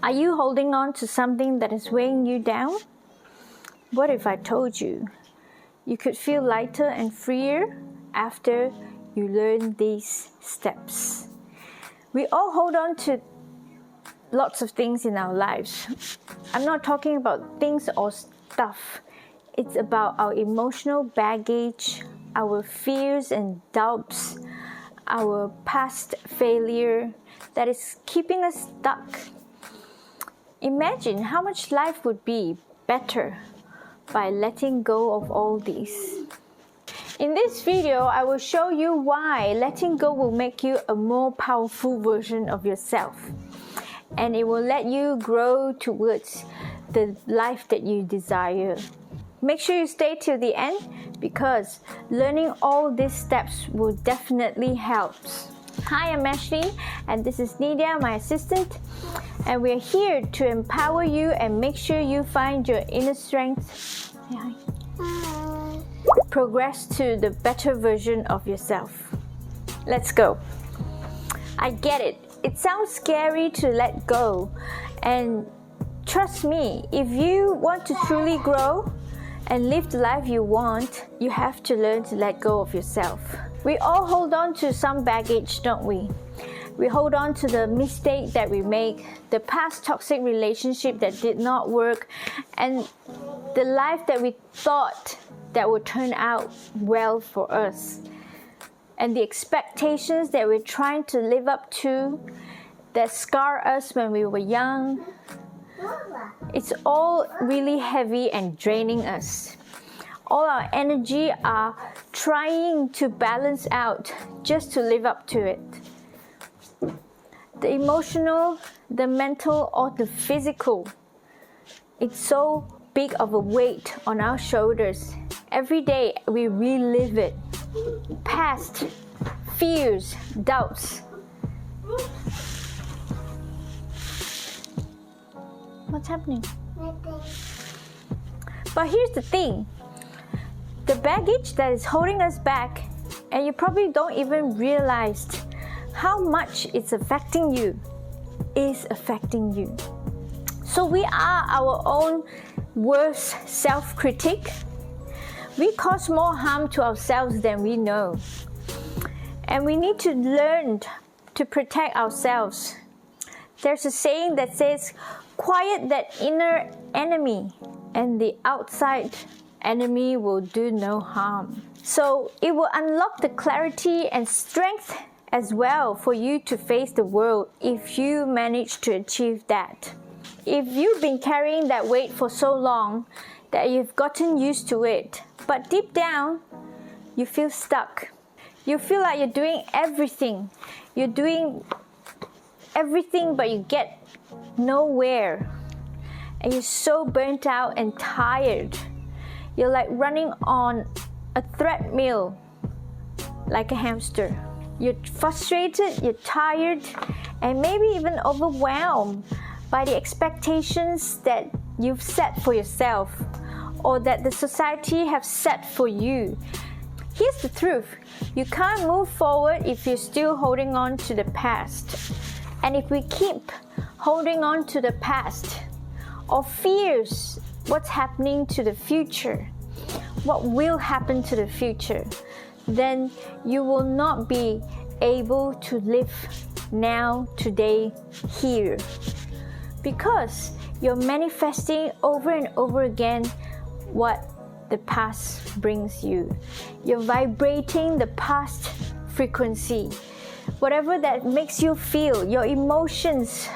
Are you holding on to something that is weighing you down? What if I told you you could feel lighter and freer after you learn these steps? We all hold on to lots of things in our lives. I'm not talking about things or stuff. It's about our emotional baggage, our fears and doubts, our past failure that is keeping us stuck. Imagine how much life would be better by letting go of all these. In this video, I will show you why letting go will make you a more powerful version of yourself, and it will let you grow towards the life that you desire. Make sure you stay till the end because learning all these steps will definitely help. Hi, I'm Ashley and this is Nidia, my assistant, and we're here to empower you and make sure you find your inner strength. Progress to the better version of yourself. Let's go. I get it. It sounds scary to let go, and trust me, if you want to truly grow and live the life you want, you have to learn to let go of yourself. We all hold on to some baggage, don't we? We hold on to the mistake that we make, the past toxic relationship that did not work, and the life that we thought that would turn out well for us, and the expectations that we're trying to live up to that scar us when we were young. It's all really heavy and draining us. All our energy are trying to balance out just to live up to it. The emotional, the mental, or the physical, it's so big of a weight on our shoulders. Every day we relive it. Past, fears, doubts. What's happening? Nothing. But here's the thing. The baggage that is holding us back, and you probably don't even realize how much it's affecting you, is affecting you. So we are our own worst self-critic. We cause more harm to ourselves than we know. And we need to learn to protect ourselves. There's a saying that says, quiet that inner enemy and the outside enemy will do no harm. So it will unlock the clarity and strength as well for you to face the world if you manage to achieve that. If you've been carrying that weight for so long that you've gotten used to it, but deep down you feel stuck. You feel like you're doing everything. You're doing everything but you get nowhere. And you're so burnt out and tired. You're like running on a treadmill like a hamster. You're frustrated, you're tired, and maybe even overwhelmed by the expectations that you've set for yourself or that the society have set for you. Here's the truth. You can't move forward if you're still holding on to the past. And if we keep holding on to the past or fears what's happening to the future, what will happen to the future, then you will not be able to live now, today, here. Because you're manifesting over and over again what the past brings you. You're vibrating the past frequency. Whatever that makes you feel, your emotions,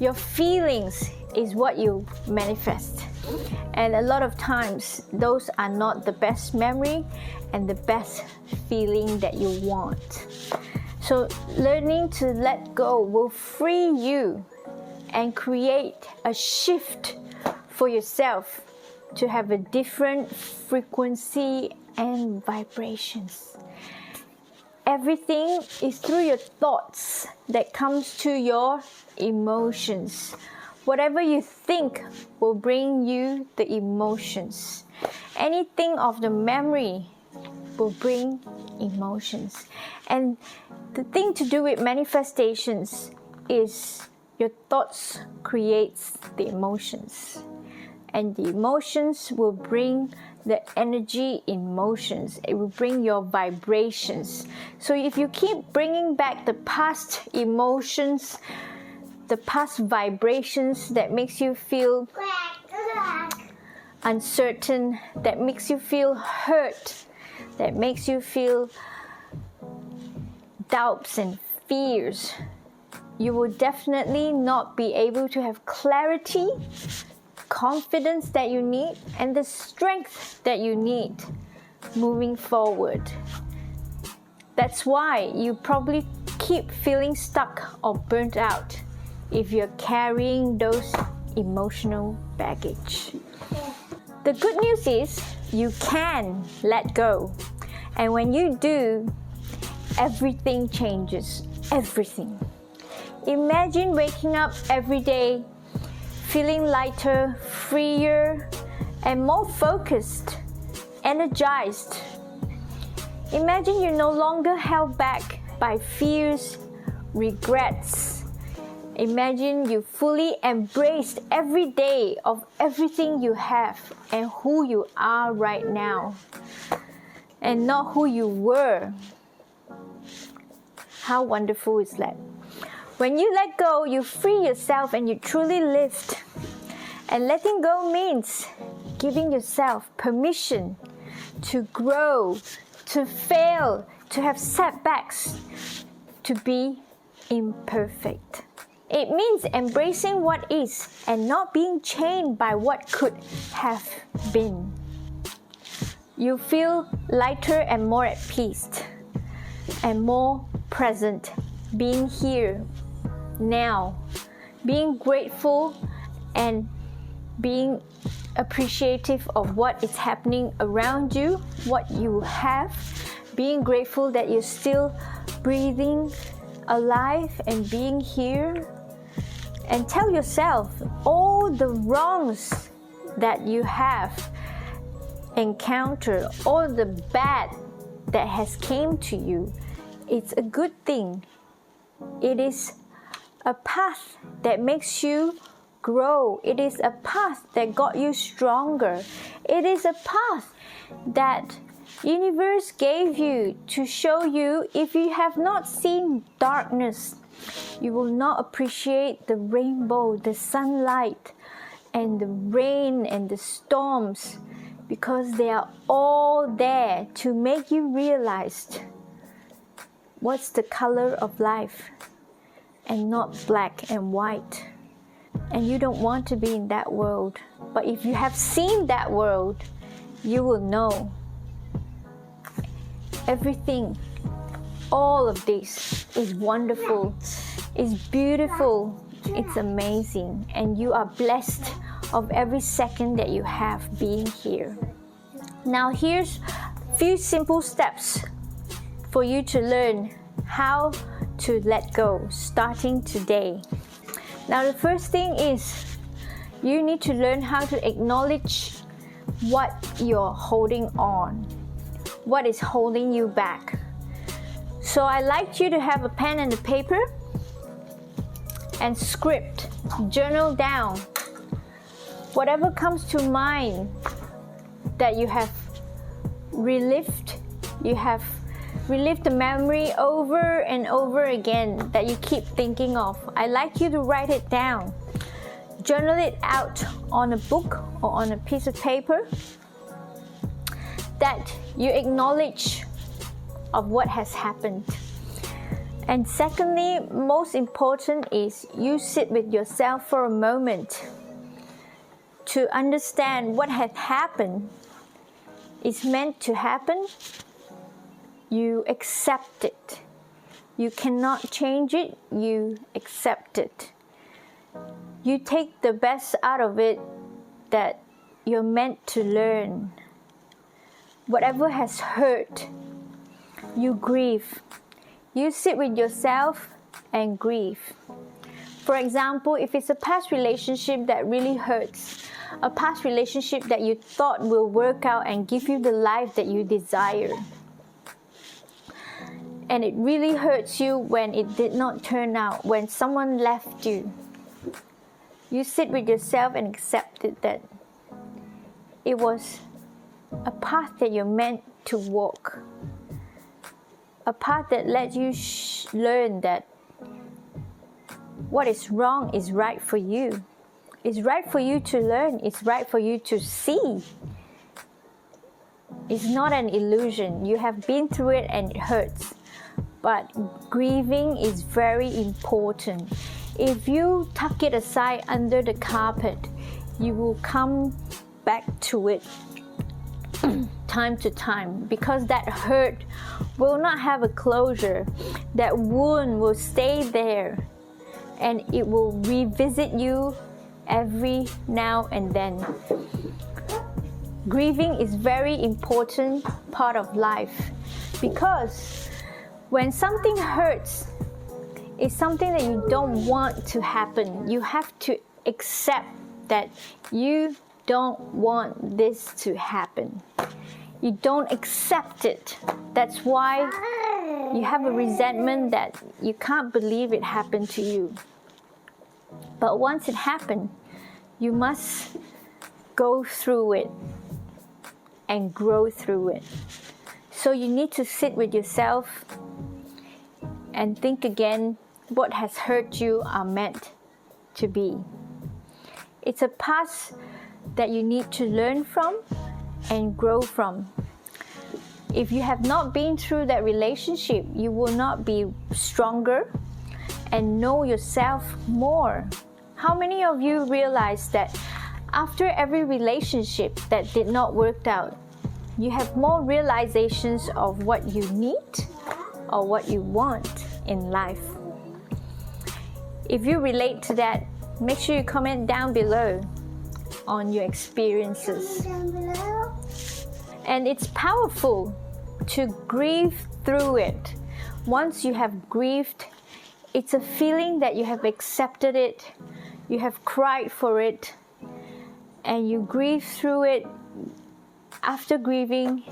your feelings is what you manifest. And a lot of times, those are not the best memory and the best feeling that you want. So learning to let go will free you and create a shift for yourself to have a different frequency and vibrations. Everything is through your thoughts that comes to your emotions. Whatever you think will bring you the emotions. Anything of the memory will bring emotions. And the thing to do with manifestations is Your thoughts creates the emotions, and the emotions will bring the energy in motions. It will bring your vibrations. So if you keep bringing back the past emotions, the past vibrations that makes you feel uncertain, that makes you feel hurt, that makes you feel doubts and fears, you will definitely not be able to have clarity, confidence that you need, and the strength that you need moving forward. That's why you probably keep feeling stuck or burnt out if you're carrying those emotional baggage. The good news is you can let go. And when you do, everything changes. Everything. Imagine waking up every day feeling lighter, freer, and more focused, energized. Imagine you're no longer held back by fears, regrets. Imagine you fully embraced every day of everything you have and who you are right now, and not who you were. How wonderful is that? When you let go, you free yourself and you truly lift. And letting go means giving yourself permission to grow, to fail, to have setbacks, to be imperfect. It means embracing what is and not being chained by what could have been. You feel lighter and more at peace and more present, being here now, being grateful and being appreciative of what is happening around you, what you have, being grateful that you're still breathing, alive and being here. And tell yourself all the wrongs that you have encountered, all the bad that has came to you, it's a good thing. It is a path that makes you grow. It is a path that got you stronger. It is a path that universe gave you to show you if you have not seen darkness, you will not appreciate the rainbow, the sunlight, and the rain and the storms, because they are all there to make you realize what's the color of life and not black and white. And you don't want to be in that world. But if you have seen that world, you will know everything, all of this is wonderful, is beautiful, it's amazing, and you are blessed of every second that you have being here. Now here's a few simple steps for you to learn how to let go starting today. Now the first thing is you need to learn how to acknowledge what you're holding on, what is holding you back. So I'd like you to have a pen and a paper and script, journal down whatever comes to mind that you have relived. You have relived the memory over and over again that you keep thinking of. I'd like you to write it down. Journal it out on a book or on a piece of paper that you acknowledge of what has happened. And secondly, most important is you sit with yourself for a moment to understand what had happened is meant to happen. You accept it. You cannot change it. You accept it. You take the best out of it that you're meant to learn. Whatever has hurt, you grieve. You sit with yourself and grieve. For example, if it's a past relationship that really hurts, a past relationship that you thought will work out and give you the life that you desire, and it really hurts you when it did not turn out, when someone left you, You sit with yourself and accept it, that it was a path that you're meant to walk. A path that lets you learn that what is wrong is right for you. It's right for you to learn. It's right for you to see. It's not an illusion. You have been through it and it hurts. But grieving is very important. If you tuck it aside under the carpet, you will come back to it time to time, because that hurt will not have a closure. That wound will stay there and it will revisit you every now and then. Grieving is very important part of life, because when something hurts, it's something that you don't want to happen. You have to accept that you don't want this to happen. You don't accept it. That's why you have a resentment that you can't believe it happened to you. But once it happened, you must go through it and grow through it. So you need to sit with yourself and think again, what has hurt you are meant to be. It's a past that you need to learn from and grow from. If you have not been through that relationship, you will not be stronger and know yourself more. How many of you realize that after every relationship that did not work out, you have more realizations of what you need or what you want in life? If you relate to that, make sure you comment down below on your experiences. And it's powerful to grieve through it. Once you have grieved, it's a feeling that you have accepted it, you have cried for it, and you grieve through it. After grieving,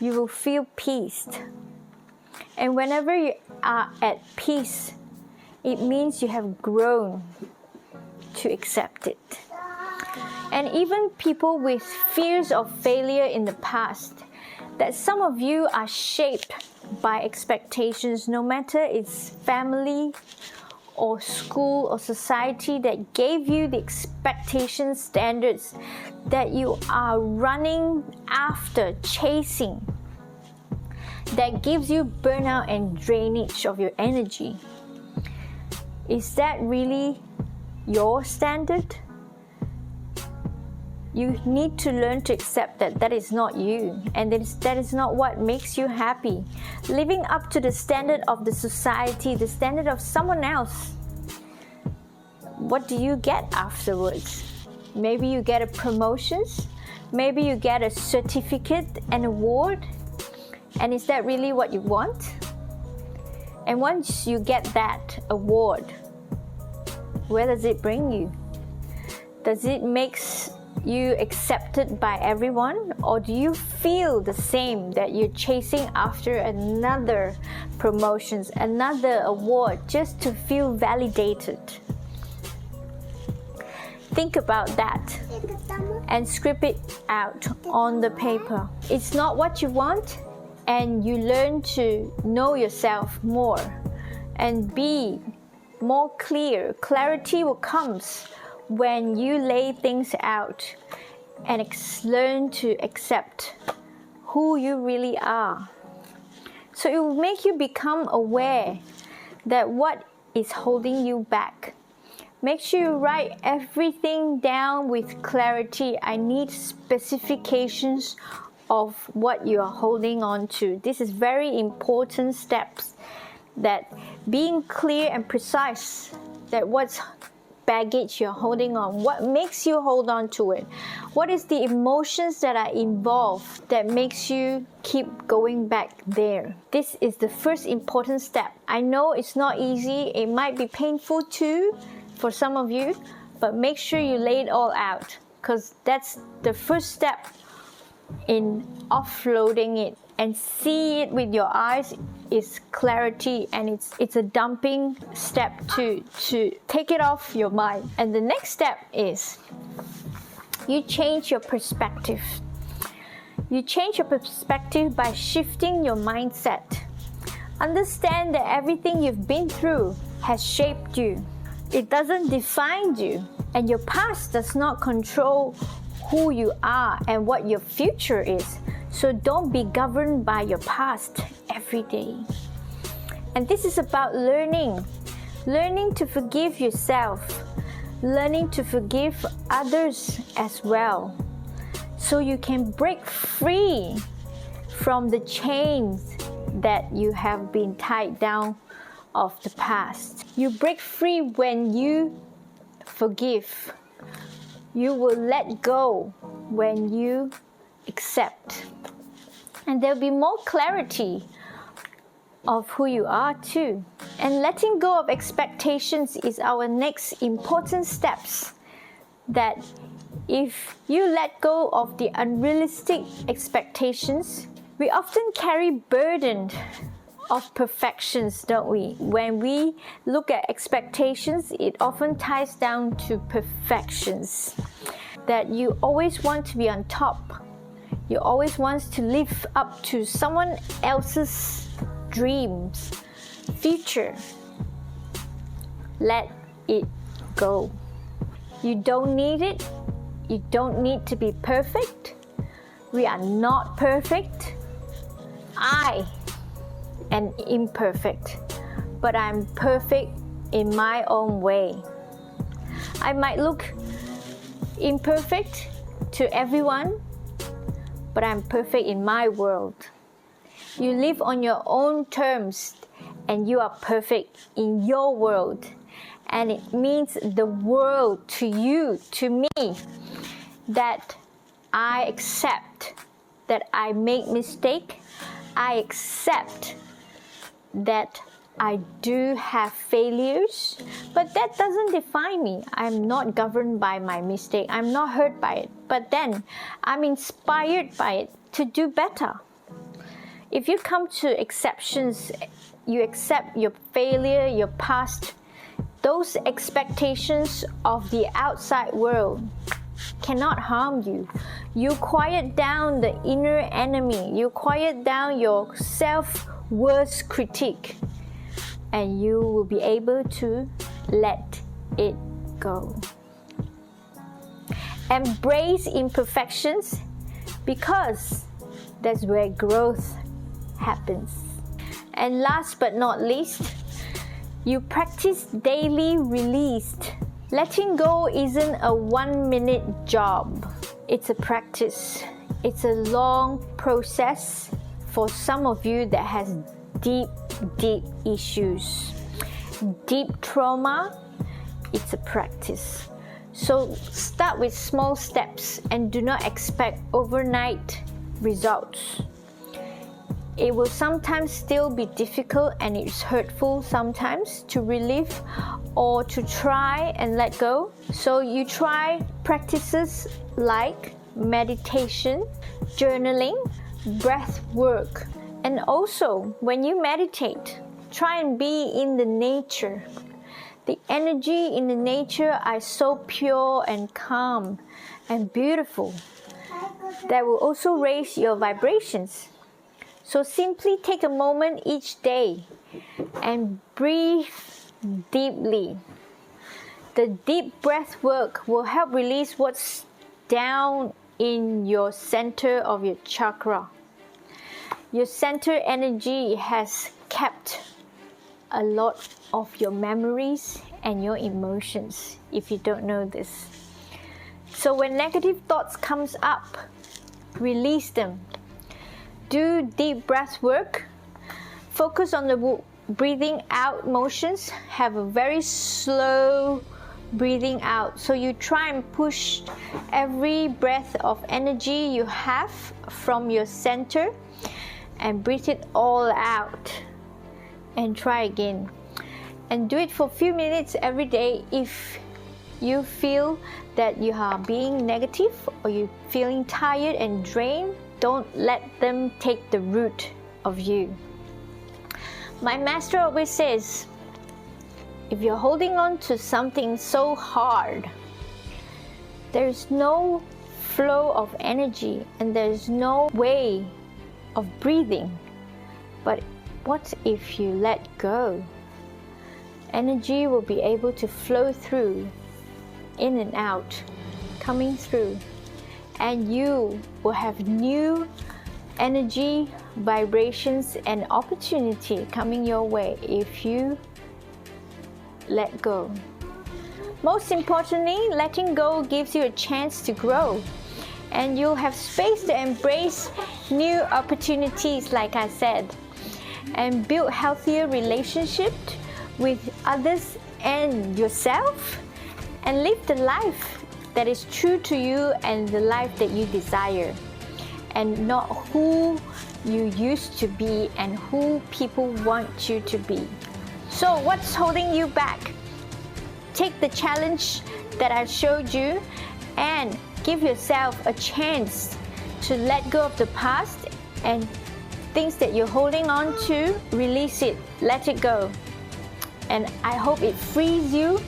you will feel peace. And whenever you are at peace, it means you have grown to accept it. And even people with fears of failure in the past, that some of you are shaped by expectations, no matter it's family or school or society that gave you the expectation standards that you are running after, chasing, that gives you burnout and drainage of your energy. Is that really your standard? You need to learn to accept that that is not you, and that is not what makes you happy. Living up to the standard of the society, the standard of someone else, what do you get afterwards? Maybe you get a promotion, maybe you get a certificate, an award, and is that really what you want? And once you get that award, where does it bring you? Does it make you accepted by everyone, or do you feel the same, that you're chasing after another promotions, another award, just to feel validated? Think about that and script it out on the paper. It's not what you want, and you learn to know yourself more and be more clear. Clarity will come when you lay things out and learn to accept who you really are. So it will make you become aware that what is holding you back. Make sure you write everything down with clarity. I need specifications of what you are holding on to. This is very important steps, that being clear and precise, that what's baggage you're holding on, what makes you hold on to it, what is the emotions that are involved that makes you keep going back there. This is the first important step. I know it's not easy, it might be painful too for some of you, but make sure you lay it all out, because that's the first step in offloading it and see it with your eyes is clarity, and it's a dumping step to take it off your mind. And the next step is you change your perspective. You change your perspective by shifting your mindset. Understand that everything you've been through has shaped you. It doesn't define you, and your past does not control who you are and what your future is. So don't be governed by your past every day. And this is about learning to forgive yourself, learning to forgive others as well, so you can break free from the chains that you have been tied down of the past. You break free when you forgive. You will let go when you accept. And there'll be more clarity of who you are too. And letting go of expectations is our next important steps. That if you let go of the unrealistic expectations, we often carry burden of perfections, don't we? When we look at expectations, it often ties down to perfections. That you always want to be on top. You always want to live up to someone else's dreams, future. Let it go. You don't need it. You don't need to be perfect. We are not perfect. I am imperfect, but I'm perfect in my own way. I might look imperfect to everyone, but I'm perfect in my world. You live on your own terms, and you are perfect in your world. And it means the world to you, to me, that I accept that I make mistakes. I accept that I do have failures, but that doesn't define me. I'm not governed by my mistake. I'm not hurt by it, but then I'm inspired by it to do better. If you come to exceptions, you accept your failure, your past, those expectations of the outside world cannot harm you. You quiet down the inner enemy. You quiet down your self-worth critique, and you will be able to let it go. Embrace imperfections, because that's where growth happens. And last but not least, you practice daily release. Letting go isn't a 1-minute job. It's a practice. It's a long process for some of you that has deep issues, deep trauma. It's a practice. So start with small steps and do not expect overnight results. It will sometimes still be difficult, and it's hurtful sometimes to relieve or to try and let go. So you try practices like meditation, journaling, breath work. And also, when you meditate, try and be in the nature. The energy in the nature are so pure and calm and beautiful. That will also raise your vibrations. So simply take a moment each day and breathe deeply. The deep breath work will help release what's down in your center of your chakra. Your center energy has kept a lot of your memories and your emotions, if you don't know this. So when negative thoughts comes up, release them. Do deep breath work. Focus on the breathing out motions. Have a very slow breathing out. So you try and push every breath of energy you have from your center and breathe it all out. And try again. And do it for a few minutes every day. If you feel that you are being negative or you're feeling tired and drained, Don't let them take the root of you. My master always says, if you're holding on to something so hard, there's no flow of energy and there's no way of breathing. But what if you let go? Energy will be able to flow through, in and out, coming through, and you will have new energy, vibrations, and opportunity coming your way if you let go. Most importantly, letting go gives you a chance to grow, and you'll have space to embrace new opportunities, like I said, and build healthier relationships with others and yourself, and live the life that is true to you and the life that you desire, and not who you used to be and who people want you to be. So what's holding you back? Take the challenge that I showed you and give yourself a chance to let go of the past and things that you're holding on to. Release it, let it go. And I hope it frees you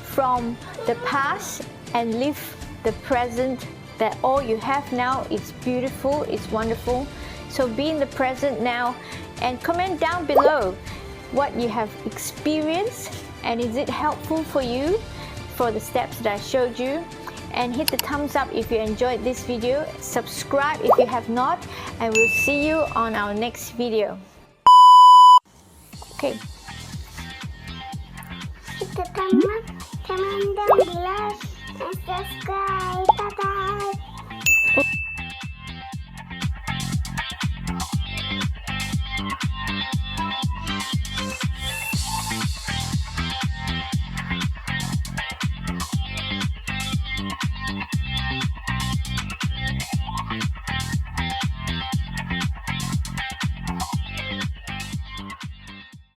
from the past and live the present, that all you have now is beautiful, it's wonderful. So be in the present now, and comment down below what you have experienced and is it helpful for you for the steps that I showed you. And hit the thumbs up if you enjoyed this video, subscribe if you have not, and we'll see you on our next video. Okay. Hit the thumb up, comment down below, and subscribe. Bye-bye.